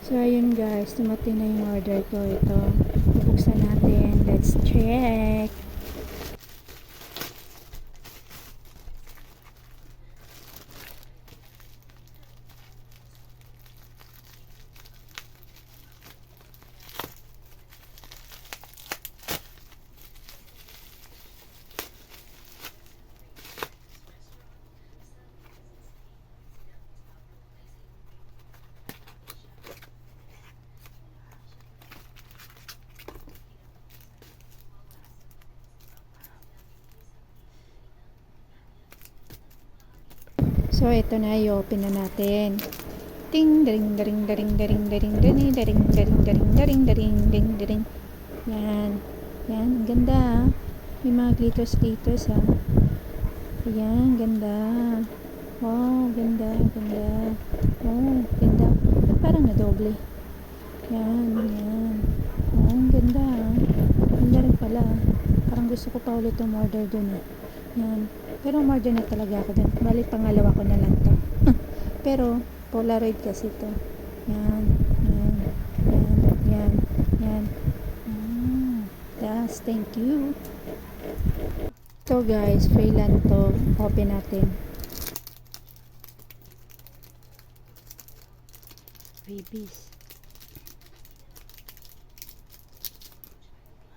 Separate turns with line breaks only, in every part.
So ayun guys, dumating na yung order ko. Ito, bubuksan natin. Let's check. So ito na, i-open na natin. Ting daring daring daring daring daring daring daring daring daring daring daring daring daring. Yan. Yan, ang ganda. May mga glitters ha. Ayan, ganda. Wow, ganda, ganda. Oh, ganda. Ba't parang nadoble? Yan, yan. Oh, ang ganda. Ganda rin pala. Parang gusto ko pa ulit umorder dun eh. Yan. Pero umorder na talaga ako dun. Bali, pangalawa ko na lang to. Pero, Polaroid kasi to. Yan, yan, yan, yan, yan. Yes, thank you. So guys, freelance to. Open natin. Babies.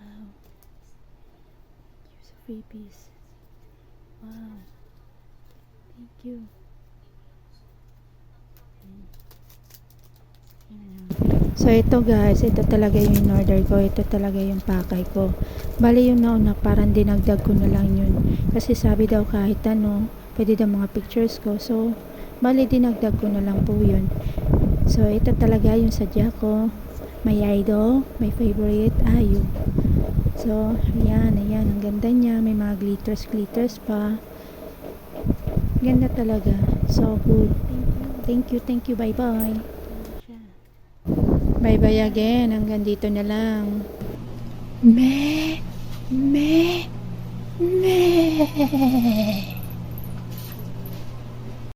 Wow. Use of babies. Wow. Thank you. So ito guys, ito talaga yung in-order ko. Ito talaga yung pakay ko. Bali yung nauna, parang dinagdag ko na lang yun. Kasi sabi daw kahit ano, pwede daw mga pictures ko. So, bali dinagdag ko na lang po yun. So ito talaga yung sadya ko. My idol, my favorite, Ayu. So, ayan, ayan. Ang ganda niya. May mga glitters pa. Ganda talaga. So good. Thank you. Bye-bye. Bye-bye again. Hanggang dito na lang. Me.